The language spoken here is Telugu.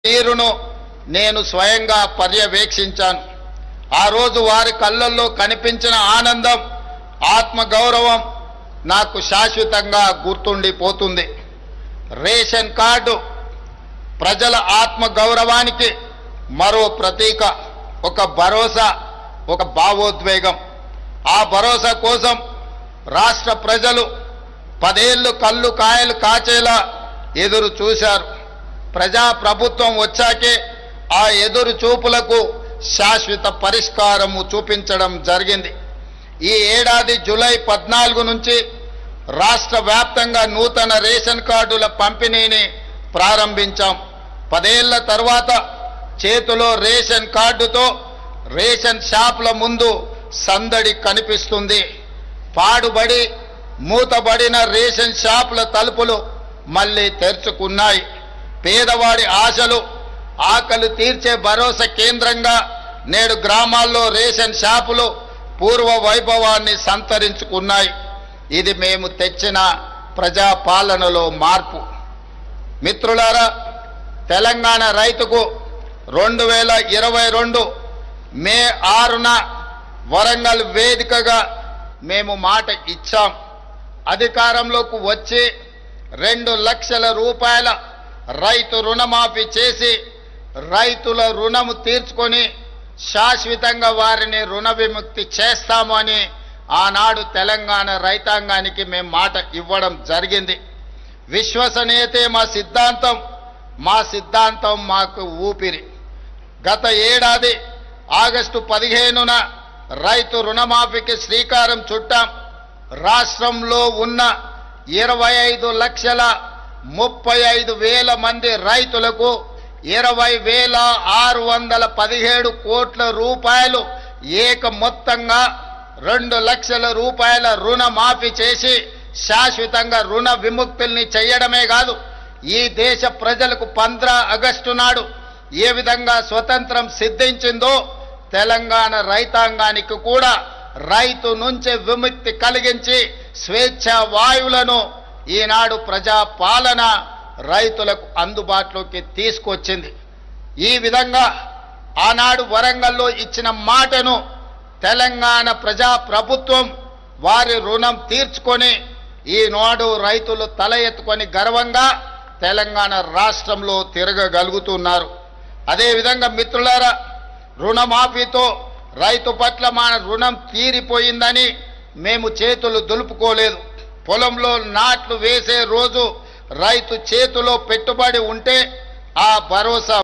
తీరును నేను స్వయంగా పర్యవేక్షించాను. ఆ రోజు వారి కళ్ళల్లో కనిపించిన ఆనందం, ఆత్మగౌరవం నాకు శాశ్వతంగా గుర్తుండిపోతుంది. రేషన్ కార్డు ప్రజల ఆత్మగౌరవానికి మరో ప్రతీక, ఒక భరోసా, ఒక భావోద్వేగం. ఆ భరోసా కోసం రాష్ట్ర ప్రజలు 10 ఏళ్లు కళ్ళు కాయలు కాచేలా ఎదురు చూశారు. ప్రజాప్రభుత్వం వచ్చాకే ఆ ఎదురు చూపులకు శాశ్వత పరిష్కారము చూపించడం జరిగింది. ఈ ఏడాది జూలై 14 నుంచి రాష్ట్ర వ్యాప్తంగా నూతన రేషన్ కార్డుల పంపిణీని ప్రారంభించాం. 10 ఏళ్ల తర్వాత చేతిలో రేషన్ కార్డుతో రేషన్ షాపుల ముందు సందడి కనిపిస్తుంది. పాడుబడి మూతబడిన రేషన్ షాపుల తలుపులు మళ్ళీ తెరుచుకున్నాయి. పేదవాడి ఆశలు, ఆకలి తీర్చే భరోసా కేంద్రంగా నేడు గ్రామాల్లో రేషన్ షాపులు పూర్వ వైభవాన్ని సంతరించుకున్నాయి. ఇది మేము తెచ్చిన ప్రజాపాలనలో మార్పు. మిత్రులారా, తెలంగాణ రైతుకు 2022 మే 6న వరంగల్ వేదికగా మేము మాట ఇచ్చాం. అధికారంలోకి వచ్చి 2 లక్షల రూపాయల రైతు రుణమాఫీ చేసి రైతుల రుణము తీర్చుకొని శాశ్వతంగా వారిని రుణ విముక్తి చేస్తాము అని ఆనాడు తెలంగాణ రైతాంగానికి మేము మాట ఇవ్వడం జరిగింది. విశ్వసనీయతే మా సిద్ధాంతం మాకు ఊపిరి. గత ఏడాది ఆగస్టు 15న రైతు రుణమాఫీకి శ్రీకారం చుట్టాం. రాష్ట్రంలో ఉన్న 25,35,000 మంది రైతులకు 20,617 కోట్ల రూపాయలు ఏక మొత్తంగా 2 లక్షల రూపాయల రుణమాఫీ చేసి శాశ్వతంగా రుణ విముక్తుల్ని చేయడమే కాదు, ఈ దేశ ప్రజలకు 15 ఆగస్టు నాడు ఏ విధంగా స్వతంత్రం సిద్ధించిందో తెలంగాణ రైతాంగానికి కూడా రైతు నుంచి విముక్తి కలిగించి స్వేచ్ఛ వాయువులను ఈనాడు ప్రజాపాలన రైతులకు అందుబాటులోకి తీసుకొచ్చింది. ఈ విధంగా ఆనాడు వరంగల్లో ఇచ్చిన మాటను తెలంగాణ ప్రజాప్రభుత్వం వారి రుణం తీర్చుకొని ఈనాడు రైతులు తల ఎత్తుకొని గర్వంగా తెలంగాణ రాష్ట్రంలో తిరగగలుగుతున్నారు. అదేవిధంగా మిత్రులారా, రుణమాఫీతో రైతు పట్ల మన రుణం తీరిపోయిందని మేము చేతులు దులుపుకోలేదు. పొలంలో నాట్లు వేసే రోజు రైతు చేతిలో పెట్టుబడి ఉంటే ఆ భరోసా